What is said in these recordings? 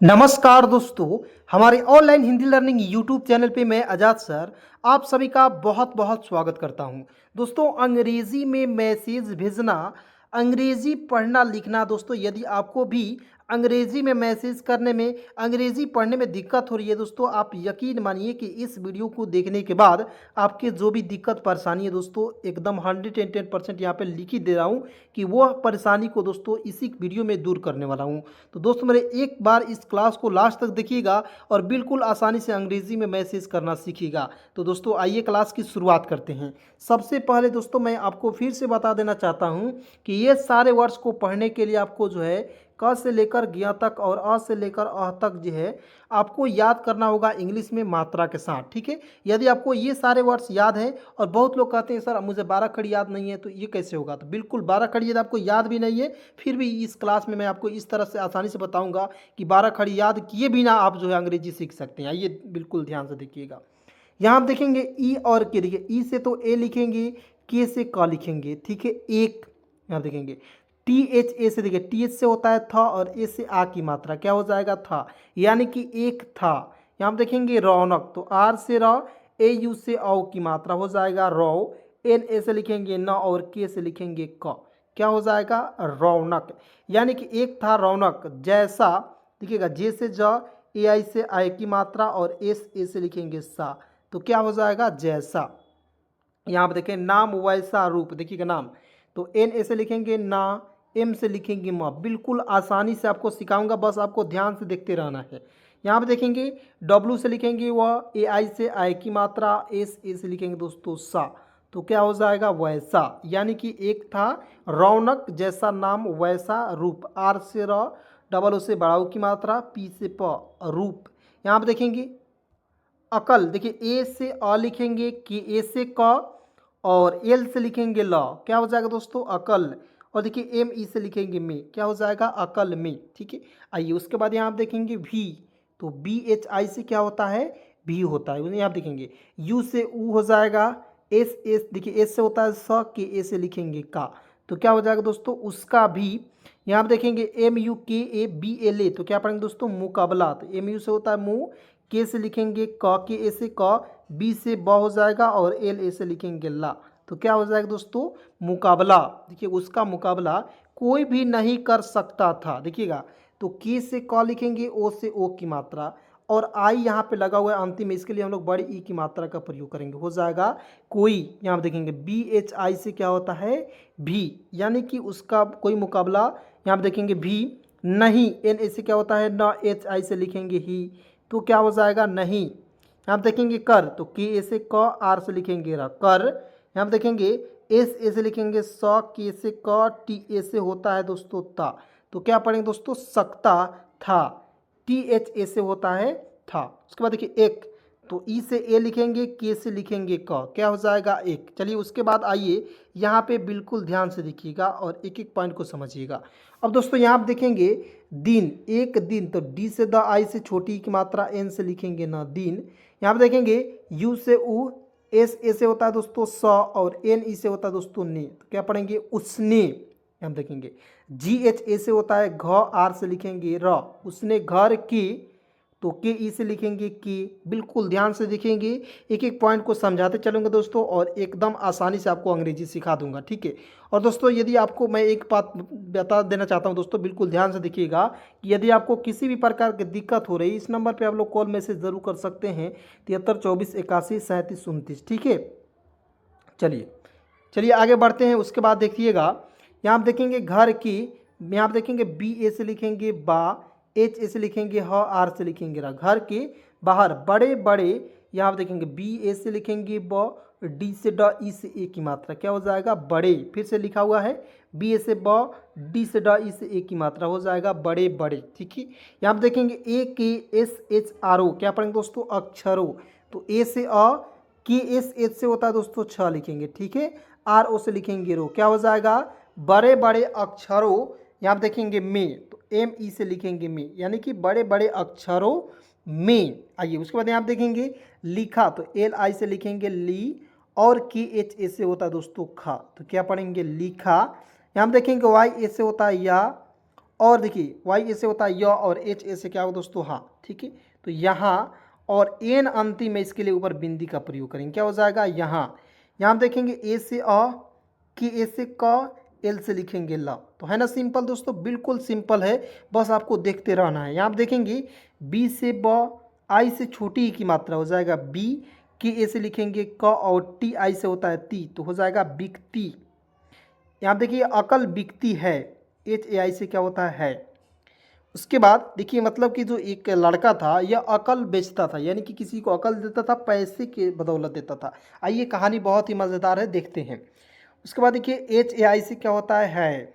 नमस्कार दोस्तों, हमारे online Hindi learning YouTube channel पे मैं आजाद सर आप सभी का बहुत बहुत स्वागत करता हूं। दोस्तों, अंग्रेज़ी में मैसेज भेजना, अंग्रेज़ी पढ़ना लिखना, दोस्तों यदि आपको भी अंग्रेज़ी में मैसेज करने में, अंग्रेज़ी पढ़ने में दिक्कत हो रही है दोस्तों, आप यकीन मानिए कि इस वीडियो को देखने के बाद आपके जो भी दिक्कत परेशानी है दोस्तों, एकदम 110% यहाँ पे लिख ही दे रहा हूँ कि वह परेशानी को दोस्तों इसी वीडियो में दूर करने वाला हूँ। तो दोस्तों मेरे एक बार इस क्लास को लास्ट तक देखिएगा और बिल्कुल आसानी से अंग्रेज़ी में मैसेज करना सीखिएगा। तो दोस्तों आइए क्लास की शुरुआत करते हैं। सबसे पहले दोस्तों मैं आपको फिर से बता देना चाहता हूँ कि ये सारे वर्ड्स को पढ़ने के लिए आपको जो है क से लेकर ज्ञ तक और अ से लेकर अ तक जो है आपको याद करना होगा इंग्लिश में मात्रा के साथ। ठीक है, यदि आपको ये सारे वर्ड्स याद हैं, और बहुत लोग कहते हैं सर मुझे 12 खड़ी याद नहीं है, तो ये कैसे होगा? तो बिल्कुल 12 खड़ी यदि आपको याद भी नहीं है, फिर भी इस क्लास में मैं आपको इस तरह से आसानी से बताऊंगा कि 12 खड़ी याद किए बिना आप जो है अंग्रेजी सीख सकते हैं। आइए बिल्कुल ध्यान से देखिएगा। यहाँ आप देखेंगे ई और के, देखिए ई से तो ए लिखेंगे, के से क लिखेंगे। ठीक है, एक यहाँ देखेंगे टी एच ए से, देखिए टी एच से होता है था और ए से आ की मात्रा क्या हो जाएगा? था, यानी कि एक था। यहाँ आप देखेंगे रौनक, तो आर से र, ए यू से औ की मात्रा हो जाएगा रौ, एन ए से लिखेंगे न और के से लिखेंगे क, क्या हो जाएगा? रौनक, यानी कि एक था रौनक जैसा। देखिएगा जे से ज, ए आई से आय की मात्रा और एस ए से लिखेंगे सा, तो क्या हो जाएगा? जैसा। यहाँ पर देखें नाम वैसा रूप, देखिएगा नाम, तो एन ए से लिखेंगे ना, एम से लिखेंगे म। बिल्कुल आसानी से आपको सिखाऊंगा, बस आपको ध्यान से देखते रहना है। यहाँ पे देखेंगे डब्लू से लिखेंगे वह, ए आई से आय की मात्रा, एस ए से लिखेंगे दोस्तों सा, तो क्या हो जाएगा? वैसा, यानी कि एक था रौनक जैसा नाम वैसा रूप, आर से र, डबल ओ से बड़ा ऊ की मात्रा, पी से प रूप। यहाँ पे देखेंगे अकल, देखिए ए से अ लिखेंगे, कि ए से क और एल से लिखेंगे ल, क्या हो जाएगा दोस्तों? अकल। और देखिए एम ई से लिखेंगे में, क्या हो जाएगा? अकल में। ठीक है, आइए उसके बाद यहाँ आप देखेंगे भी, तो बी एच आई से क्या होता है? भी होता है। यहाँ आप देखेंगे यू से ऊ हो जाएगा, एस एस, देखिए एस से होता है स, के ए से लिखेंगे का, तो क्या हो जाएगा दोस्तों? उसका भी। यहाँ आप देखेंगे एम यू के ए बी एल ए, तो क्या पढ़ेंगे दोस्तों? मुकाबला, तो एम यू से होता है मुँह, के से लिखेंगे क, के ए से क, बी से ब हो जाएगा और एल ए से लिखेंगे ला, तो क्या हो जाएगा दोस्तों? मुकाबला। देखिए उसका मुकाबला कोई भी नहीं कर सकता था। देखिएगा, तो के से क लिखेंगे, ओ से ओ की मात्रा, और आई यहाँ पे लगा हुआ है अंतिम में, इसके लिए हम लोग बड़ी ई की मात्रा का प्रयोग करेंगे, हो जाएगा कोई। यहाँ पे देखेंगे बी एच आई से क्या होता है? भी, यानी कि उसका कोई मुकाबला। यहाँ पे देखेंगे भी नहीं, एन ए से क्या होता है? न, एच आई से लिखेंगे ही, तो क्या हो जाएगा? नहीं। यहाँ पे देखेंगे कर, तो के ए से क, आर से लिखेंगे र, कर। यहाँ पे देखेंगे एस ए से लिखेंगे स, के से क, टी ए से होता है दोस्तों ता, तो क्या पढ़ेंगे दोस्तों? सकता था। टी एच ए से होता है था। उसके बाद देखिए एक, तो ई से ए लिखेंगे, के से लिखेंगे क, क्या हो जाएगा? एक। चलिए उसके बाद आइए यहाँ पे बिल्कुल ध्यान से देखिएगा और एक एक पॉइंट को समझिएगा। अब दोस्तों यहाँ आप देखेंगे दिन, एक दिन, तो डी से द, आई से छोटी की मात्रा, एन से लिखेंगे ना दिन। यहाँ पे देखेंगे यू से ऊ, एस ए से होता है दोस्तों स, और एन ई से होता है दोस्तों ने, तो क्या पढ़ेंगे? उसने। हम देखेंगे जी एच ए से होता है घ, आर से लिखेंगे र, उसने घर की, तो के ई से लिखेंगे की। बिल्कुल ध्यान से देखेंगे, एक एक पॉइंट को समझाते चलूँगा दोस्तों, और एकदम आसानी से आपको अंग्रेजी सिखा दूंगा। ठीक है, और दोस्तों यदि आपको मैं एक बात बता देना चाहता हूं दोस्तों, बिल्कुल ध्यान से देखिएगा कि यदि आपको किसी भी प्रकार की दिक्कत हो रही, इस नंबर पर आप लोग कॉल मैसेज ज़रूर कर सकते हैं, 73 24 81 37 29। ठीक है, चलिए चलिए आगे बढ़ते हैं। उसके बाद देखिएगा यहाँ आप देखेंगे घर की, यहाँ आप देखेंगे बी ए से लिखेंगे बा, एच ए से लिखेंगे ह, आर से लिखेंगे रा, घर के बाहर बड़े बड़े। यहाँ आप देखेंगे बी ए से लिखेंगे ब, डी से ड, ई से ए की मात्रा, क्या हो जाएगा? बड़े। फिर से लिखा हुआ है बी ए से ब, डी से ड, ई से ए की मात्रा, हो जाएगा बड़े बड़े। ठीक है, यहाँ आप देखेंगे ए के एस एच आर ओ, क्या पढ़ेंगे दोस्तों? अक्षरों, तो ए से अ, के एस एच से होता है दोस्तों छ लिखेंगे। ठीक है, आर ओ से लिखेंगे रो, क्या हो जाएगा? बड़े बड़े अक्षरों। यहाँ आप देखेंगे में, तो एम ई से लिखेंगे में, यानी कि बड़े बड़े अक्षरों में। आइए उसके बाद यहाँ आप देखेंगे लिखा, तो एल आई से लिखेंगे ली, और के एच ए से होता है दोस्तों खा, तो क्या पढ़ेंगे? लिखा। यहाँ आप देखेंगे वाई ए से होता है या, और देखिए वाई ए से होता है य और एच ए से क्या होगा दोस्तों हाँ, ठीक है। तो यहाँ और एन अंतिम में इसके लिए ऊपर बिंदी का प्रयोग करेंगे, क्या हो जाएगा यहाँ। यहाँ देखेंगे ए से अ, कि ए से क, एल से लिखेंगे ल। तो है ना सिंपल दोस्तों, बिल्कुल सिंपल है, बस आपको देखते रहना है। यहाँ आप देखेंगे बी से ब, आई से छोटी ई की मात्रा हो जाएगा बी, कि ए से लिखेंगे क और टी आई से होता है ती, तो हो जाएगा बिकती। यहाँ देखिए अकल बिकती है, एच ए आई से क्या होता है। उसके बाद देखिए मतलब कि जो एक लड़का था यह अकल बेचता था, यानी कि किसी को अकल देता था, पैसे के बदौलत देता था। आइए कहानी बहुत ही मज़ेदार है, देखते हैं। उसके बाद देखिए एच ए आई से क्या होता है।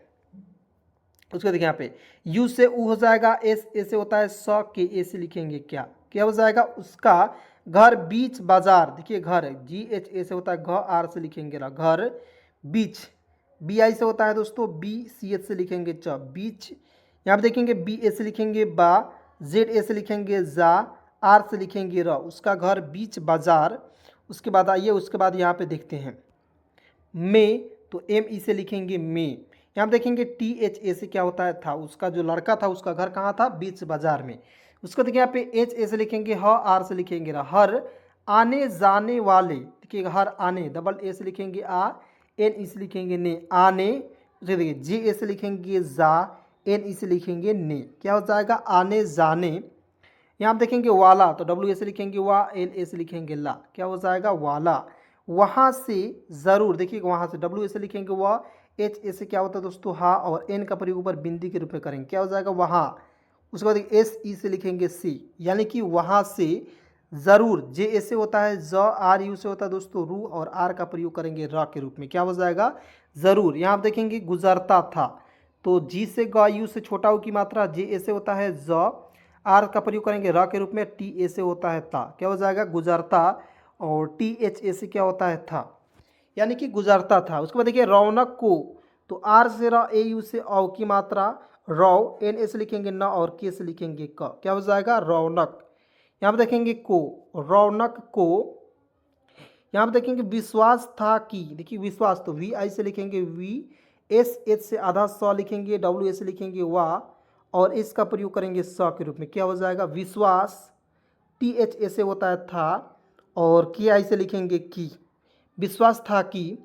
उसके देखिए यहाँ पे यू से ऊ हो जाएगा, एस ए से होता है स, के ए से लिखेंगे क्या, क्या हो जाएगा उसका घर बीच बाजार। देखिए घर जी एच ए से होता है घ, आर से लिखेंगे रा, घर बीच। बी आई से होता है दोस्तों बी, सी एच से लिखेंगे च, बीच। यहाँ पे देखेंगे बी ए से लिखेंगे बा, जेड ए से लिखेंगे जा, आर से लिखेंगे र, उसका घर बीच बाजार। उसके बाद आइए उसके बाद यहाँ पे देखते हैं में, तो एम ई से लिखेंगे में। यहाँ पे देखेंगे टी एच ए से क्या होता है था, उसका जो लड़का था उसका घर कहाँ था, बीच बाजार में। उसको देखिए यहाँ पे एच ए से लिखेंगे ह, आर से लिखेंगे रा, हर आने जाने वाले। देखिए हर आने, डबल ए से लिखेंगे आ, एन ई से लिखेंगे ने, आने। देखिए जे ए से लिखेंगे जा, एन ई से लिखेंगे ने, क्या हो जाएगा आने जाने। यहाँ आप देखेंगे वाला, तो डब्ल्यू ए से लिखेंगे वा, एल ए से लिखेंगे ला, क्या हो जाएगा वाला। वहाँ से ज़रूर, देखिए वहाँ से डब्ल्यू ए से लिखेंगे वह, एच ए से क्या होता है दोस्तों हाँ, और एन का प्रयोग ऊपर बिंदी के रूप में करेंगे, क्या हो जाएगा वहाँ। उसके बाद एस ई से लिखेंगे सी, यानी कि वहाँ से ज़रूर। जे ए से होता है ज, आर यू से होता है दोस्तों रू, और आर का प्रयोग करेंगे र के रूप में, क्या हो जाएगा ज़रूर। यहाँ आप देखेंगे गुजरता था, तो जी से ग, यू से छोटा ऊ की मात्रा, जे ए से होता है ज, आर का प्रयोग करेंगे र के रूप में, टी ए से होता है ता, क्या हो जाएगा गुजरता। और टी एच ए से क्या होता है था, यानी कि गुजरता था। उसके बाद देखिए रौनक को, तो आर से र, ए यू से औ की मात्रा, रौ, एन ए से लिखेंगे न, और के से लिखेंगे क, क्या हो जाएगा रौनक। यहाँ पर देखेंगे को, रौनक को। यहाँ पर देखेंगे विश्वास था कि, देखिए विश्वास, तो वी आई से लिखेंगे वी, एस एच से आधा स लिखेंगे, डब्ल्यू ए से लिखेंगे वा, और इस का प्रयोग करेंगे स के रूप में, क्या हो जाएगा विश्वास। टी एच ए से होता है था, और की आई से लिखेंगे की, विश्वास था कि।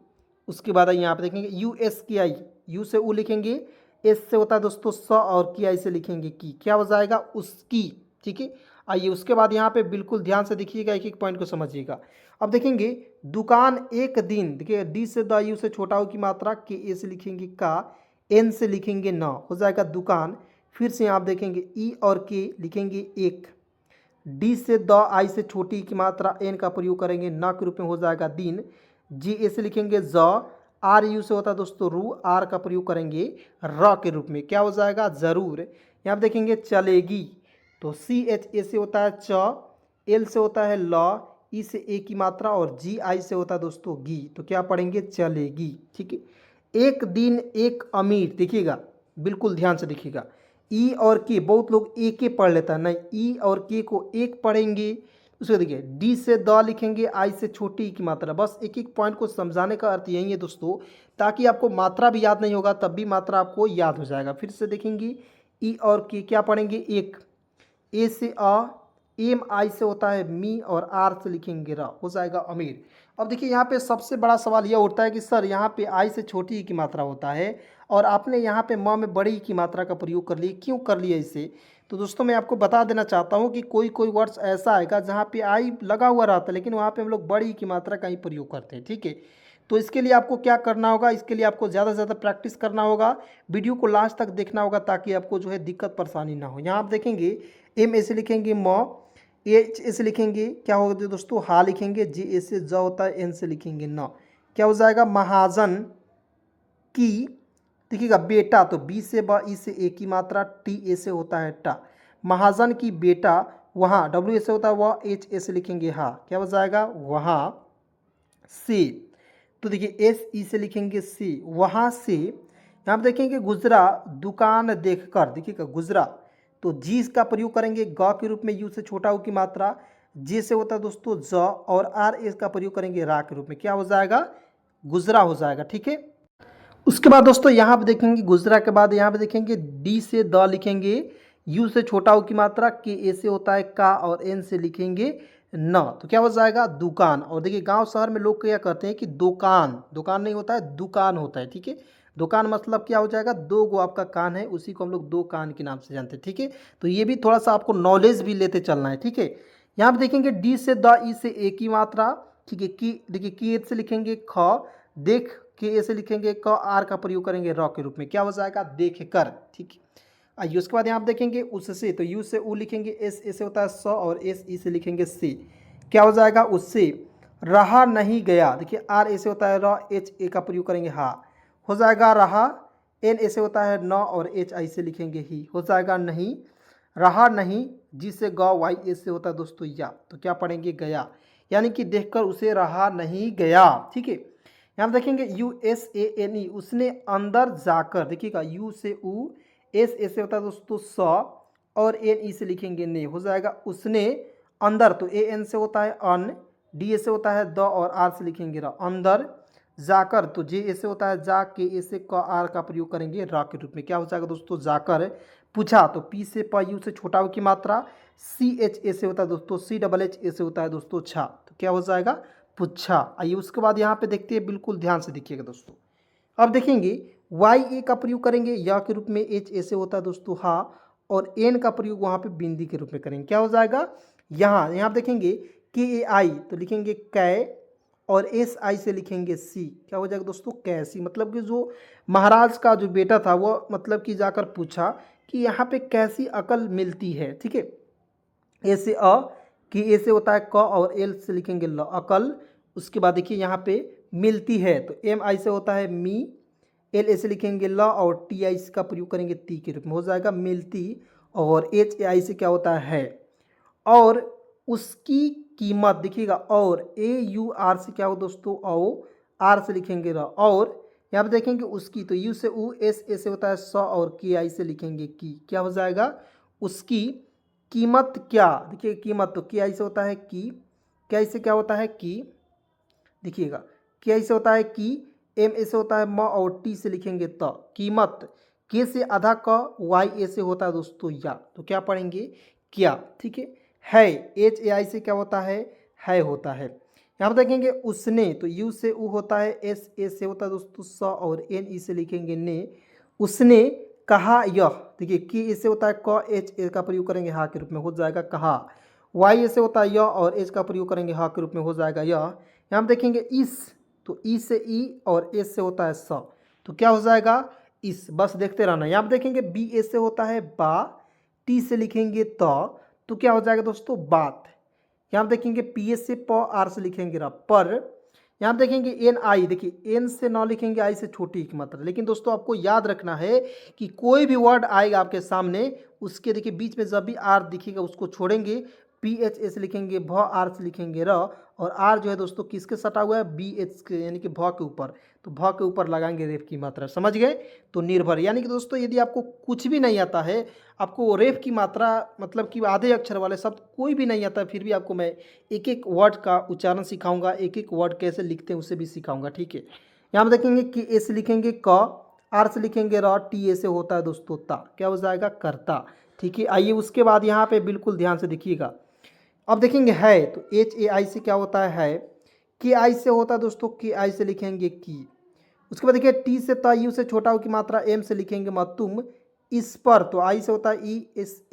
उसके बाद यहाँ पे देखेंगे यू एस की आई, यू से ऊ लिखेंगे, एस से होता है दोस्तों स, और की आई से लिखेंगे की, क्या हो जाएगा उसकी, ठीक है। आइए उसके बाद यहाँ पे बिल्कुल ध्यान से देखिएगा, एक एक पॉइंट को समझिएगा। अब देखेंगे दुकान एक दिन, देखिए डी से द, यू से छोटा ऊ की मात्रा, के ए से लिखेंगे का, एन से लिखेंगे न, हो जाएगा दुकान। फिर से यहाँ आप देखेंगे ई और के लिखेंगे एक, डी से द, आई से छोटी की मात्रा, एन का प्रयोग करेंगे न के रूप में, हो जाएगा दिन। जी ए से लिखेंगे ज, आर यू से होता है दोस्तों रू, आर का प्रयोग करेंगे र के रूप में, क्या हो जाएगा जरूर। यहाँ पे देखेंगे चलेगी, तो सी एच ए से होता है च, एल से होता है ल, ई से ए की मात्रा, और जी आई से होता है दोस्तों गी, तो क्या पढ़ेंगे चलेगी, ठीक है। एक दिन एक अमीर, देखिएगा बिल्कुल ध्यान से देखिएगा, ई और के, बहुत लोग ए के पढ़ लेता है, नहीं ई और के को एक पढ़ेंगे। उसको देखिए डी से द लिखेंगे, आई से छोटी की मात्रा, बस एक एक पॉइंट को समझाने का अर्थ यही है दोस्तों, ताकि आपको मात्रा भी याद नहीं होगा तब भी मात्रा आपको याद हो जाएगा। फिर से देखेंगे ई और के क्या पढ़ेंगे एक, ए से अ, एम आई से होता है मी, और आर से लिखेंगे रा, हो जाएगा अमीर। अब देखिए यहाँ पे सबसे बड़ा सवाल यह उठता है कि सर यहाँ पे आई से छोटी ई की मात्रा होता है, और आपने यहाँ पे म में बड़ी ई की मात्रा का प्रयोग कर लिया, क्यों कर लिया इसे। तो दोस्तों मैं आपको बता देना चाहता हूँ कि कोई कोई वर्ड्स ऐसा आएगा जहाँ पे आई लगा हुआ रहता है, लेकिन वहाँ पे हम लोग बड़ी ई की मात्रा का ही प्रयोग करते हैं, ठीक है। तो इसके लिए आपको क्या करना होगा, इसके लिए आपको ज़्यादा से ज़्यादा प्रैक्टिस करना होगा, वीडियो को लास्ट तक देखना होगा, ताकि आपको जो है दिक्कत परेशानी ना हो। यहाँ आप देखेंगे एम ए से लिखेंगे म, एच ए से लिखेंगे क्या होगा दोस्तों हा लिखेंगे, जी ए से ज होता है, एन से लिखेंगे न, क्या हो जाएगा महाजन की। देखिएगा बेटा, तो बी से ब, ई से ए की मात्रा, टी ए से होता है टा, महाजन की बेटा वहाँ, डब्ल्यू ए से होता है वह, एच ए से लिखेंगे हा, क्या हो जाएगा वहाँ से। तो देखिए एस ई से लिखेंगे सी, वहाँ से। यहाँ पर देखेंगे गुजरा दुकान देखकर, देखिएगा गुजरा, तो जी का प्रयोग करेंगे ग के रूप में, यू से छोटा ऊ की मात्रा, जे से होता है दोस्तों ज, और आर एस का प्रयोग करेंगे रा के रूप में, क्या हो जाएगा गुजरा हो जाएगा, ठीक है। उसके बाद दोस्तों यहाँ पे देखेंगे गुजरा के बाद यहाँ पे देखेंगे डी से द लिखेंगे, यू से छोटा ऊ की मात्रा, के ए से होता है का और एन से लिखेंगे न, तो क्या हो जाएगा दुकान। और देखिए गांव शहर में लोग क्या कहते हैं कि दुकान, दुकान नहीं होता है दुकान होता है, ठीक है। दुकान मतलब क्या हो जाएगा, दो गो आपका कान है, उसी को हम लोग दो कान के नाम से जानते हैं, ठीक है। तो ये भी थोड़ा सा आपको नॉलेज भी लेते चलना है, ठीक है। यहाँ पे देखेंगे डी से द, ई से ए की मात्रा, ठीक है। की देखिए की से लिखेंगे ख, देख के ए से लिखेंगे क, आर का प्रयोग करेंगे र के रूप में, क्या हो जाएगा देख कर, ठीक है। आइए उसके बाद यहाँ आप देखेंगे उससे, तो यू से ऊ लिखेंगे, एस ए से होता है स और एस ई से लिखेंगे सी, क्या हो जाएगा उससे। रहा नहीं गया, देखिए आर ए से होता है र, एच ए का प्रयोग करेंगे हा, हो जाएगा रहा। एन ए से होता है न और एच आई से लिखेंगे ही, हो जाएगा नहीं। रहा नहीं, जी से ग, वाई ए से होता है दोस्तों या, तो क्या पढ़ेंगे गया, यानी कि देखकर उसे रहा नहीं गया, ठीक है। यहाँ पे देखेंगे U S A N E, उसने अंदर जाकर, देखिएगा यू से ऊ, एस ए से होता है दोस्तों स और एन ई से लिखेंगे ने, हो जाएगा उसने अंदर, तो ए एन से होता है अन, डी ए से होता है द और आर से लिखेंगे र, अंदर जाकर, तो जे ए से होता है जा, के ए से क, आर का प्रयोग करेंगे रा के रूप में, क्या हो जाएगा दोस्तों जाकर। पूछा, तो पी से प, यू से छोटा ऊ की मात्रा, सी एच ए से होता है दोस्तों सी, डबल एच ए से होता है दोस्तों छा, तो क्या हो जाएगा पुच्छा। आइए उसके बाद यहाँ पे देखते हैं, बिल्कुल ध्यान से देखिएगा दोस्तों। अब देखेंगे वाई ए का प्रयोग करेंगे या के रूप में, एच ए से होता है दोस्तों हा, और एन का प्रयोग वहाँ पे बिंदी के रूप में करेंगे, क्या हो जाएगा यहाँ। यहाँ पे देखेंगे के ए आई, तो लिखेंगे कै, और एस आई से लिखेंगे सी, क्या हो जाएगा दोस्तों कैसी। मतलब कि जो महाराज का जो बेटा था वो मतलब कि जाकर पूछा कि यहाँ पे कैसी अकल मिलती है, ठीक है। ए से अ, कि ए से होता है क और एल से लिखेंगे ल, अकल। उसके बाद देखिए यहाँ पे मिलती है, तो एम आई से होता है मी, एल ए से लिखेंगे ल और टी आई का प्रयोग करेंगे ती के रूप में, हो जाएगा मिलती। और एच ए आई से क्या होता है, और उसकी कीमत देखिएगा, और ए यू आर से क्या हो दोस्तों औ, आर से लिखेंगे र, और यहाँ पे देखेंगे उसकी, तो यू से ऊ, एस ए से होता है स और के आई से लिखेंगे की, क्या हो जाएगा उसकी कीमत। क्या देखिए कीमत, तो के आई से होता है की, क्या आई से क्या होता है की, देखिएगा के आई से होता है की, एम ए से होता है म और टी से लिखेंगे त, कीमत। के से आधा क, वाई ए से होता है दोस्तों या, तो क्या पढ़ेंगे क्या, ठीक है। एच ए आई से क्या होता है होता है। यहाँ पर देखेंगे उसने, तो यू से ऊ होता है, एस ए से होता है दोस्तों स और एन ई से लिखेंगे ने, उसने कहा यह, देखिए कि इससे होता है क, एच ए का प्रयोग करेंगे हा के रूप में, हो जाएगा कहा। वाई ए से होता है यह और एच का प्रयोग करेंगे हा के रूप में, हो जाएगा यह। यहाँ पर देखेंगे इस, तो ई से ई और एस से होता है स, तो क्या हो जाएगा इस, बस देखते रहना। यहाँ पर देखेंगे बी ए से होता है बा, टी से लिखेंगे तो क्या हो जाएगा दोस्तों बात। यहाँ देखेंगे पी एस से प, आर से लिखेंगे रा, पर। यहाँ देखेंगे एन आई, देखिए एन से ना लिखेंगे, आई से छोटी की मात्रा। लेकिन दोस्तों आपको याद रखना है कि कोई भी वर्ड आएगा आपके सामने, उसके देखिए बीच में जब भी आर दिखेगा उसको छोड़ेंगे, पी एच ए से लिखेंगे भ, आर से लिखेंगे र, और आर जो है दोस्तों किसके सटा हुआ है, बी एच के, यानी कि भ के ऊपर, तो भ के ऊपर लगाएंगे रेफ की मात्रा, समझ गए। तो निर्भर, यानी कि दोस्तों यदि आपको कुछ भी नहीं आता है, आपको रेफ की मात्रा मतलब कि आधे अक्षर वाले शब्द कोई भी नहीं आता है, फिर भी आपको मैं एक एक वर्ड का उच्चारण सिखाऊंगा, एक एक वर्ड कैसे लिखते हैं उसे भी सिखाऊंगा, ठीक है। यहाँ पर देखेंगे कि ए से लिखेंगे क, आर से लिखेंगे र, टी ए से होता है दोस्तों ता, क्या हो जाएगा करता, ठीक है। आइए उसके बाद यहाँ पे बिल्कुल ध्यान से देखिएगा। अब देखेंगे है, तो एच ए आई से क्या होता है, के आई से होता है दोस्तों, के आई से लिखेंगे की। उसके बाद देखिए टी से ता, यू से छोटा हो की मात्रा, एम से लिखेंगे मत, तुम इस पर, तो आई से होता है ई, एस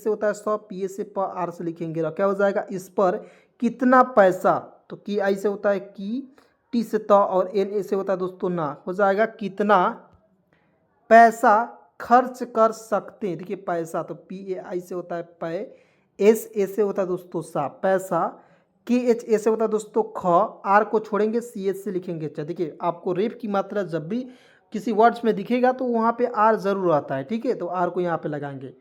से होता है सौ, पी ए से प, आर से लिखेंगे र, क्या हो जाएगा इस पर कितना पैसा, तो की आई से होता है की, टी से त और एन ए से होता है दोस्तों ना, हो जाएगा कितना पैसा खर्च कर सकते हैं। देखिए पैसा, तो पी ए आई से होता है पै, एस ए से होता है दोस्तों सा, पैसा। के एच ए से होता है दोस्तों ख, आर को छोड़ेंगे, सी एच से लिखेंगे च। देखिए आपको रेफ की मात्रा जब भी किसी वर्ड्स में दिखेगा तो वहाँ पे आर जरूर आता है, ठीक है, तो आर को यहाँ पे लगाएंगे,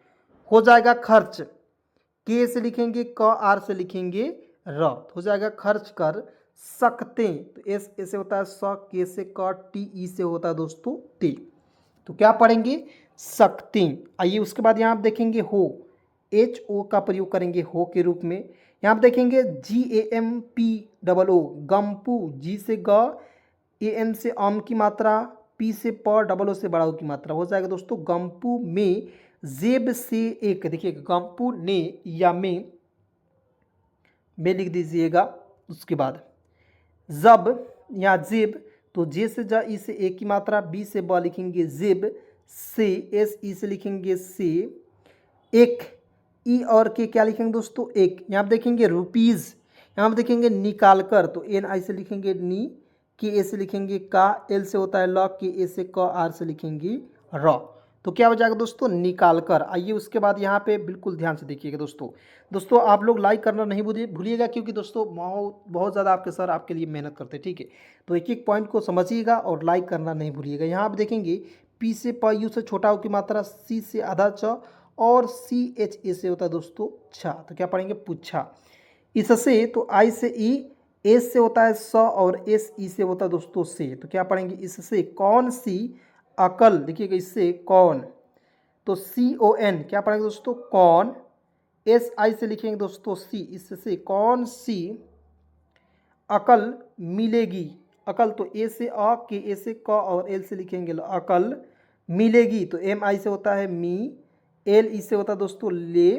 हो जाएगा खर्च। के से लिखेंगे क, आर से लिखेंगे र, हो जाएगा खर्च कर सकते, तो एस ए से होता है स, के से क, टी ई से होता है दोस्तों टी, तो क्या पढ़ेंगे सकते। आइए उसके बाद यहाँ आप देखेंगे हो, एच ओ का प्रयोग करेंगे हो के रूप में। यहाँ आप देखेंगे G A M P double O, गम्पू, जी से ग, ए एन से आम की मात्रा, पी से प डबल ओ से बड़ा ऊ की मात्रा हो जाएगा दोस्तों गम्पू में जेब से एक। देखिए गम्पू ने या में लिख दीजिएगा। उसके बाद जब या जेब, तो जे से जा ई से एक की मात्रा, बी से ब लिखेंगे जेब से, एस ई से लिखेंगे से, एक ई और के क्या लिखेंगे दोस्तों एक। यहाँ पे देखेंगे रुपीज़, यहाँ पे देखेंगे निकाल कर, तो एन आई से लिखेंगे नी, के ए से लिखेंगे का, एल से होता है ल, के ए से क, आर से लिखेंगे र। तो क्या हो जाएगा दोस्तों निकाल कर। आइए उसके बाद यहाँ पे बिल्कुल ध्यान से देखिएगा दोस्तों आप लोग लाइक करना नहीं भूलिएगा, क्योंकि दोस्तों बहुत ज़्यादा आपके सर आपके लिए मेहनत करते हैं, ठीक है। तो एक एक पॉइंट को समझिएगा और लाइक करना नहीं भूलिएगा। यहाँ आप देखेंगे पी से प, यू से छोटा ऊ की मात्रा, सी से आधा च, और सी एच ए से होता है दोस्तों छा। तो क्या पढ़ेंगे पुच्छा। इससे तो आई से ई, एस से होता है स, और एस ई से होता है दोस्तों से। तो क्या पढ़ेंगे इससे कौन सी अकल। देखिएगा इससे कौन, तो सी ओ एन क्या पढ़ेंगे दोस्तों कौन, एस आई से लिखेंगे दोस्तों सी, इससे कौन सी अकल मिलेगी। अकल तो ए से अ, के ए से क, और एल से लिखेंगे अकल मिलेगी। तो एम आई से होता है मी, एल ई से होता है दोस्तों ले,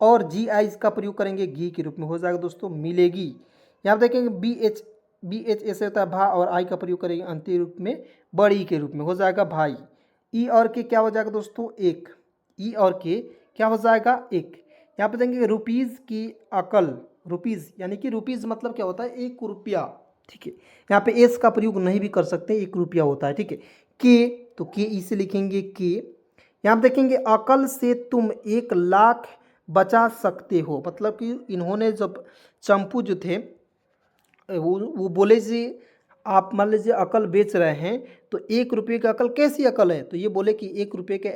और जी आई का प्रयोग करेंगे घी के रूप में, हो जाएगा दोस्तों मिलेगी। यहाँ पर देखेंगे बी एच ए से होता है भा, और आई का प्रयोग करेंगे अंतिम रूप में बड़ी के रूप में, हो जाएगा भाई। ई और के क्या हो जाएगा दोस्तों एक, ई और के क्या हो जाएगा एक। यहाँ पे देखेंगे रुपीज़ की अकल, रुपीज़ यानी कि रुपीज़ मतलब क्या होता है 1 रुपया, ठीक है। यहाँ पे एस का प्रयोग नहीं भी कर सकते, 1 रुपया होता है, ठीक है। के, तो के ई से लिखेंगे के। यहाँ पे देखेंगे अकल से तुम 1 लाख बचा सकते हो, मतलब कि इन्होंने जब चंपू जो थे वो बोले जी आप मान लीजिए अकल बेच रहे हैं, तो 1 रुपये की अकल कैसी अकल है, तो ये बोले कि 1 रुपये के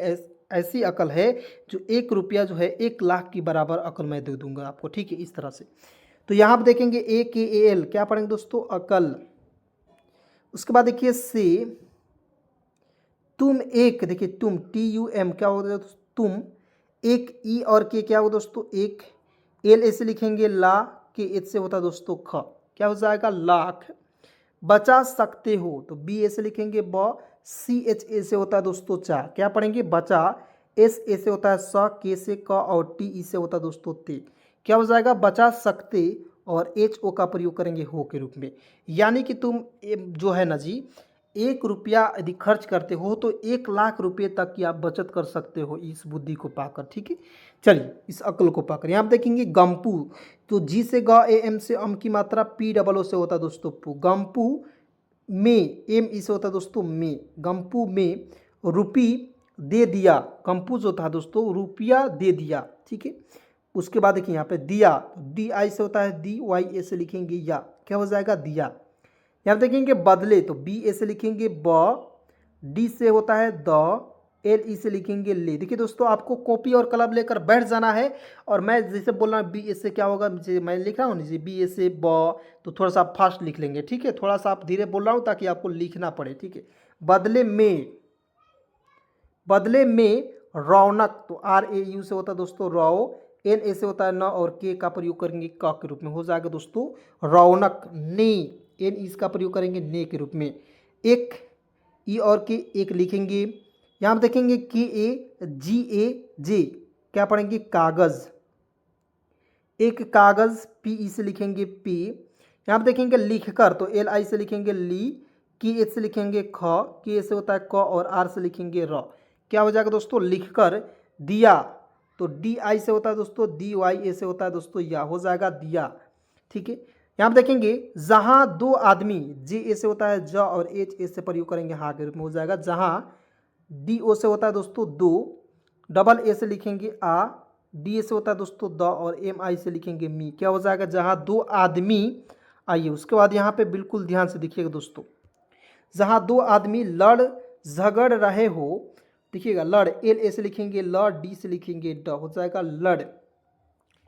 ऐसी अकल है जो 1 रुपया जो है 1 लाख की बराबर अकल मैं दे दूंगा आपको, ठीक है, इस तरह से। तो यहाँ पर देखेंगे ए के ए एल क्या पढ़ेंगे दोस्तों अकल। उसके बाद देखिए से तुम एक, देखिए तुम टी यू एम क्या होगा तुम एक, ई और के क्या होगा दोस्तों एक, एल ऐसे लिखेंगे ला, के एच से होता है दोस्तों ख, क्या हो जाएगा लाख। बचा सकते हो, तो बी ए से लिखेंगे ब, सी एच ए से होता है दोस्तों चा, क्या पढ़ेंगे बचा, एस ए से होता है स, के से क, और टी ई से होता है दोस्तों ते, क्या हो जाएगा बचा सकते, और एच ओ का प्रयोग करेंगे हो के रूप में। यानी कि तुम जो है ना जी 1 रुपया यदि खर्च करते हो तो 1 लाख रुपये तक की आप बचत कर सकते हो इस बुद्धि को पाकर, ठीक है। चलिए इस अक्ल को पाकर यहाँ पे देखेंगे गम्पू, तो जी से ग, ए एम से अम की मात्रा, पी डबल ओ से होता है दोस्तों पू, गम्पू में एम ई से होता है दोस्तों में, गम्पू में रुपी दे दिया, गम्पू जो था दोस्तों रुपया दे दिया, ठीक है। उसके बाद देखिए यहाँ पे दिया, डी आई से होता है दी, वाई ए से लिखेंगे या, क्या हो जाएगा दिया। यहाँ देखेंगे बदले, तो बी ए से लिखेंगे ब, डी से होता है द, एल ई से लिखेंगे ले। देखिए दोस्तों आपको कॉपी और कलम लेकर बैठ जाना है, और मैं जैसे बोल रहा हूँ बी ए से क्या होगा, जैसे मैं लिख रहा हूँ नीचे बी ए से ब, तो थोड़ा सा आप फास्ट लिख लेंगे, ठीक है। थोड़ा सा आप धीरे बोल रहा हूँ ताकि आपको लिखना पड़े, ठीक है। बदले में, बदले में रौनक, तो आर ए यू से होता है दोस्तों रौ, एन ए से होता है न, और के का प्रयोग करेंगे क के रूप में, हो जाएगा दोस्तों रौनक। ने, एन इसका प्रयोग करेंगे ने के रूप में। एक ई और के एक लिखेंगे, यहाँ पर देखेंगे के ए जी ए जे, क्या पढ़ेंगे कागज़, एक कागज़, पी ई से लिखेंगे पी। यहाँ पर देखेंगे लिखकर, तो एल आई से लिखेंगे ली, के एच से लिखेंगे ख, के से होता है क, और आर से लिखेंगे र, क्या हो जाएगा दोस्तों लिखकर दिया, तो डी आई से होता है दोस्तों दी, वाई ए से होता है दोस्तों या, हो जाएगा दिया, ठीक है। यहाँ पर देखेंगे जहाँ 2 आदमी, जे ए से होता है ज, और एच ए से प्रयोग करेंगे हाँ के रूप में, हो जाएगा जहाँ, डी ओ से होता है दोस्तों दो, डबल ए से लिखेंगे आ, डी ए से होता है दोस्तों द, और एम आई से लिखेंगे मी, क्या हो जाएगा जहाँ 2 आदमी। आइए उसके बाद यहाँ पे बिल्कुल ध्यान से देखिएगा दोस्तों, जहाँ 2 आदमी लड़ झगड़ रहे हो, देखिएगा लड़, एल ए से लिखेंगे ल, डी से लिखेंगे ड, हो जाएगा लड़।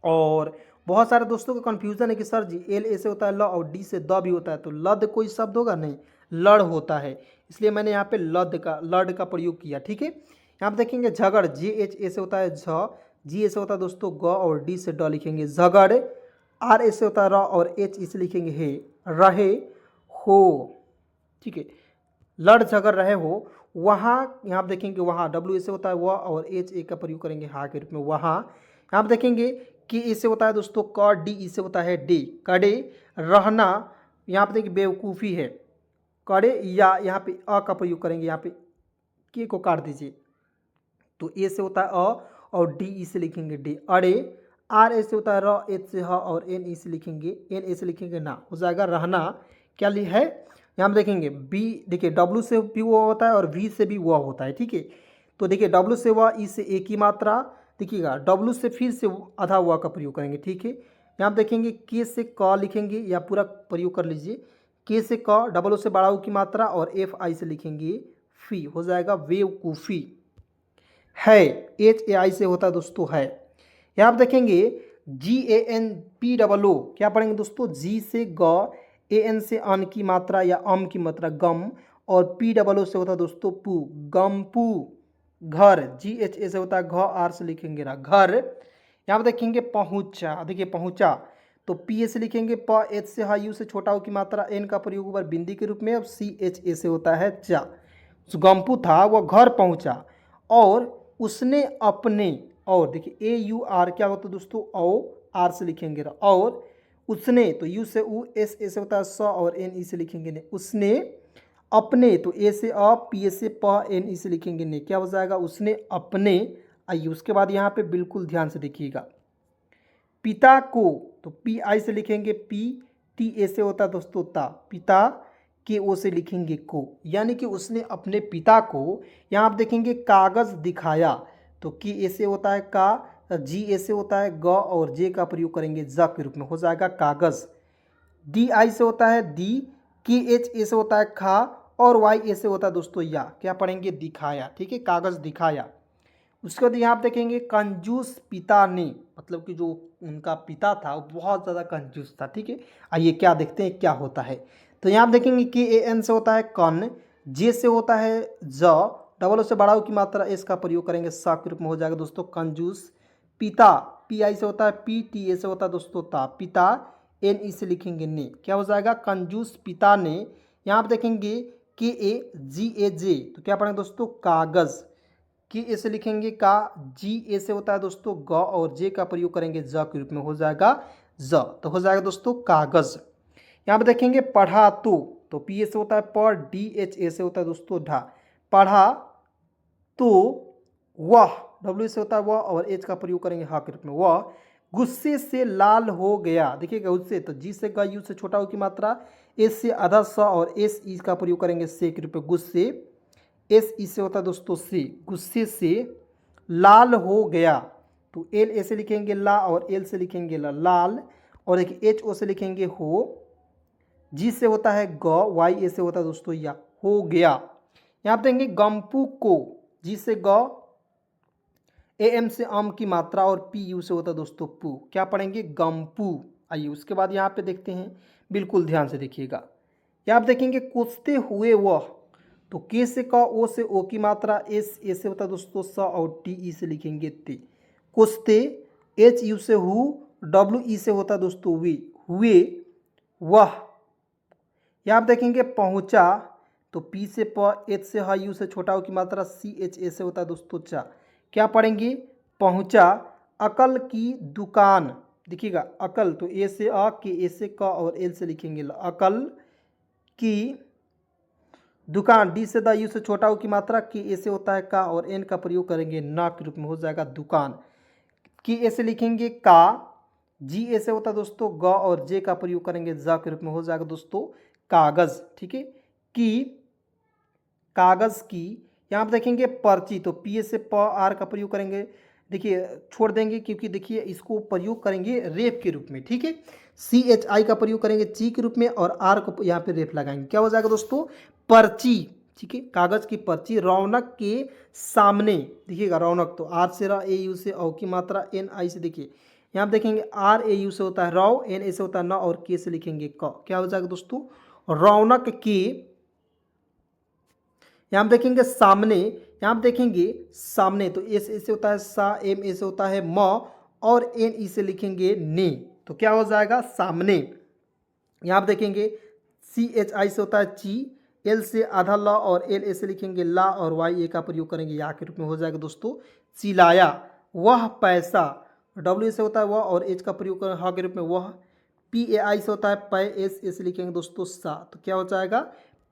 और बहुत सारे दोस्तों को कन्फ्यूजन है कि सर जी एल ए से होता है ल, और डी से द भी होता है, तो लद कोई शब्द होगा नहीं, लड़ होता है, इसलिए मैंने यहाँ पे लड़ का प्रयोग किया, ठीक है। यहाँ पे देखेंगे झगड़, जे एच ए से होता है झ, जी ए से होता है दोस्तों ग, और डी से ड लिखेंगे झगड़, आर ए से होता है र, और एच ई से लिखेंगे हे, रहे हो, ठीक है। लड़ झगड़ रहे हो, वहाँ यहाँ आप देखेंगे वहाँ डब्ल्यू ए से होता है वह, और एच ए का प्रयोग करेंगे हा के रूप में वहाँ। यहाँ आप देखेंगे कि ए से होता है दोस्तों क, डी ई से होता है डे, कड़े, रहना, यहाँ पे देखिए बेवकूफ़ी है, कड़े, या यहाँ पे अ का प्रयोग करेंगे, यहाँ पे के को काट दीजिए, तो ए से होता है अ, और डी ई से लिखेंगे डे, अड़े, आर ए से होता है र, एच से ह, और एन ई से लिखेंगे, एन ए से लिखेंगे ना, हो जाएगा रहना। क्या ली है, यहाँ पे देखेंगे बी, देखिए डब्ल्यू से भी वह होता है और वी से भी वह होता है, ठीक है। तो देखिए डब्ल्यू से वह, ई से एक ही मात्रा, देखिएगा डब्ल्यू से फिर से आधा वह का प्रयोग करेंगे, ठीक है। यहाँ पे देखेंगे के से क लिखेंगे, या पूरा प्रयोग कर लीजिए, के से क, डबल ओ से बड़ा ऊ की मात्रा, और एफ आई से लिखेंगे फी, हो जाएगा बेवकूफ़ी। है, एच ए आई से होता है दोस्तों है। यहाँ आप देखेंगे G A N P double ओ, क्या पढ़ेंगे दोस्तों, जी से ग, ए एन से अन की मात्रा या अम की मात्रा गम, और पी डबल ओ से होता है दोस्तों पू, गमपू, घर, जी एच ए से होता है घ, आर से लिखेंगे ना घर। यहाँ पे देखेंगे पहुँचा, देखिए पहुँचा, तो पी ए से लिखेंगे प, एच से हा, यू से छोटा हो की मात्रा, एन का प्रयोग ऊपर बिंदी के रूप में, अब सी एच ए से होता है चा। गम्पू था वह घर पहुँचा, और उसने अपने, और देखिए ए यू आर क्या होता है दोस्तों, औ, आर से लिखेंगे ना, और उसने, तो यू से ऊ, एस ए से होता है स, और एन ई से लिखेंगे ने, उसने अपने, तो ए से अ, पी ए से प, एन ई से लिखेंगे ने, क्या हो जाएगा, उसने अपने। आइए उसके बाद यहाँ पे बिल्कुल ध्यान से देखिएगा, पिता को, तो पी आई से लिखेंगे पी, टी ए से होता है दोस्तों ता, पिता, के ओ से लिखेंगे को, यानी कि उसने अपने पिता को, यहाँ आप देखेंगे कागज़ दिखाया, तो की ए से होता है का, जी ए से होता है ग, और जे का प्रयोग करेंगे ज के रूप में, हो जाएगा कागज़। डी आई से होता है दी, के एच ए से होता है खा, और वाई ए से होता है दोस्तों या, क्या पढ़ेंगे दिखाया, ठीक है, कागज़ दिखाया। उसके बाद यहाँ आप देखेंगे कंजूस पिता ने, मतलब कि जो उनका पिता था वो बहुत ज़्यादा कंजूस था, ठीक है। आइए क्या देखते हैं क्या होता है। तो यहाँ आप देखेंगे कि ए एन से होता है कन, जे से होता है ज, डबल ओ से बड़ा ओ की मात्रा एस का प्रयोग करेंगे सा के रूप में, हो जाएगा दोस्तों कंजूस। पिता, पी आई से होता है पी, टी ए से होता है दोस्तों ता, पिता, एन ई से लिखेंगे ने, क्या हो जाएगा कंजूस पिता ने। यहाँ आप देखेंगे के ए जी ए जे, तो क्या पढ़ेंगे दोस्तों कागज़, कि ए से लिखेंगे का, जी ए से होता है दोस्तों ग, और जे का प्रयोग करेंगे ज के रूप में, हो जाएगा ज, तो हो जाएगा दोस्तों कागज़। यहाँ पे देखेंगे पढ़ा तो पी ए से होता है पर, डी एच ए से होता है दोस्तों ढा, पढ़ा तो वह, डब्ल्यू से होता है वह, और एच का प्रयोग करेंगे हा के रूप में, वह गुस्से से लाल हो गया, देखिएगा गुस्से, तो जी से ग, यू से छोटा हो की मात्रा, एस से आधा स, और एस ई का प्रयोग करेंगे से के रूप में, गुस्से, एस ई से होता है दोस्तों से, गुस्से से लाल हो गया, तो एल ए से लिखेंगे ला, और एल से लिखेंगे ला, लाल, और देखिए एच ओ से लिखेंगे हो, जी से होता है ग, वाई ए से होता है दोस्तों या, हो गया। यहाँ पे देंगे गम्पू को, जी से ग, ए एम से आम की मात्रा, और पी यू से होता है दोस्तों पू, क्या पढ़ेंगे गम्पू। आइए उसके बाद यहाँ पे देखते हैं, बिल्कुल ध्यान से देखिएगा। यहाँ आप देखेंगे कुछते हुए वह, तो के से क, ओ से ओ की मात्रा, एस ए से होता है दोस्तों स, और टी ई से लिखेंगे ते, कुछते, एच यू से हु, डब्ल्यू ई से होता है दोस्तों वे, हुए, वह। यहाँ आप देखेंगे पहुँचा, तो पी से प, एच से हा, यू से छोटा हो की मात्रा, सी एच ए से होता है दोस्तों चा, क्या पढ़ेंगे पहुँचा। अकल की दुकान, देखिएगा अकल, तो ए से अ, के ए से क, और एल से लिखेंगे ल, अकल की दुकान, डी से द, यू से छोटा हो की मात्रा, के ए से होता है का, और एन का प्रयोग करेंगे ना के रूप में, हो जाएगा दुकान। के ए से लिखेंगे का, जी ए से होता है दोस्तों ग, और जे का प्रयोग करेंगे जा के रूप में, हो जाएगा दोस्तों कागज़, ठीक है। की, कागज़ की। यहाँ पर देखेंगे पर्ची, तो पी ए से प, आर का प्रयोग करेंगे, देखिए छोड़ देंगे क्योंकि देखिए इसको प्रयोग करेंगे रेप के रूप में, ठीक है। सी एच आई का प्रयोग करेंगे ची के रूप में, और आर को यहाँ पे रेप लगाएंगे, क्या हो जाएगा दोस्तों पर्ची, ठीक है। कागज़ की पर्ची। रौनक के सामने, देखिएगा रौनक, तो आर से र, ए यू से औ की मात्रा, एन आई से, देखिए यहाँ पे देखेंगे आर ए यू से होता है रौ, एन ए से होता है न, और के से लिखेंगे क, क्या हो जाएगा दोस्तों रौनक के। यहाँ पे देखेंगे सामने, यहाँ पे देखेंगे सामने, तो एस ए से होता है सा, एम ए से होता है म, और एन ई से लिखेंगे ने, तो क्या हो जाएगा सामने। यहाँ पे देखेंगे सी एच आई से होता है ची, एल से आधा ल और एल ए से लिखेंगे ला और वाई ए का प्रयोग करेंगे या के रूप में हो जाएगा दोस्तों चिल्लाया वह पैसा। डब्ल्यू से होता है वह और एच का प्रयोग करें ह के रूप में वह। पी ए आई से होता है पै, एस ए से लिखेंगे दोस्तों सा, तो क्या हो जाएगा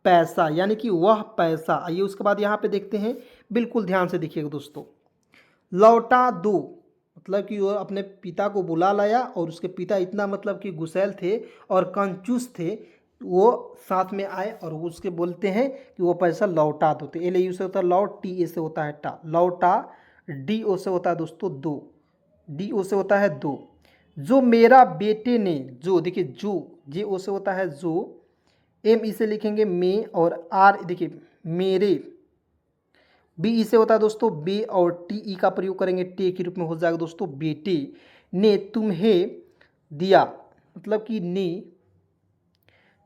पैसा, यानी कि वह पैसा। आइए उसके बाद यहाँ पे देखते हैं, बिल्कुल ध्यान से देखिएगा दोस्तों। लौटा दो मतलब कि वो अपने पिता को बुला लाया और उसके पिता इतना मतलब कि गुस्सैल थे और कंजूस थे, वो साथ में आए और उसके बोलते हैं कि वो पैसा लौटा दो। तो एल ए यू से होता है लौट, टी ए से होता है टा, लौटा। डी ओ से होता है दोस्तों दो, डी ओ से होता है दो। जो मेरा बेटे ने, जो देखिए जो, जे ओ से होता है जो, एम ई से लिखेंगे मे और आर देखिए मेरे, बी ई से होता है दोस्तों बे और टी ई का प्रयोग करेंगे टे के रूप में हो जाएगा दोस्तों बेटे ने तुम्हें दिया, मतलब कि ने।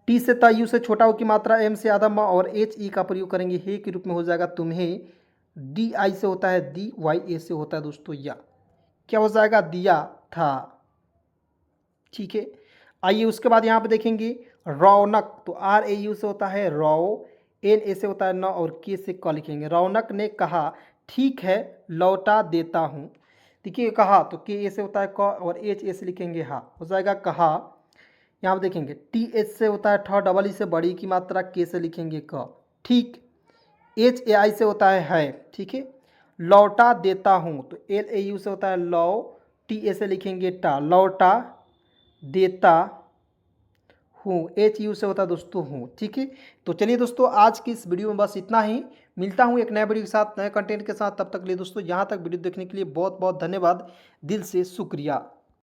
टी से ता यू से छोटा हो की मात्रा, एम से आधा माँ और एच ई का प्रयोग करेंगे हे के रूप में हो जाएगा तुम्हें। डी आई से होता है दी, वाई ए से होता है दोस्तों या, क्या हो जाएगा दिया था। ठीक है, आइए उसके बाद यहाँ पे देखेंगे रौनक, तो आर ए यू से होता है रौ, एन ए से होता है न और के से क लिखेंगे। रौनक ने कहा ठीक है लौटा देता हूँ, देखिए कहा तो के ए से होता है क और एच ए से लिखेंगे हा, हो जाएगा कहा। यहाँ पे देखेंगे टी एच से होता है ठ, डबल ई से बड़ी की मात्रा, के से लिखेंगे क, ठीक। एच ए आई से होता है, ठीक है। लौटा देता हूँ तो एल ए यू से होता है लौ, टी ए से लिखेंगे टा, लौटा देता हूँ, एच यू से होता है दोस्तों हूँ, ठीक है। तो चलिए दोस्तों आज की इस वीडियो में बस इतना ही, मिलता हूँ एक नए वीडियो के साथ, नए कंटेंट के साथ। तब तक के लिए दोस्तों यहाँ तक वीडियो देखने के लिए बहुत बहुत धन्यवाद, दिल से शुक्रिया।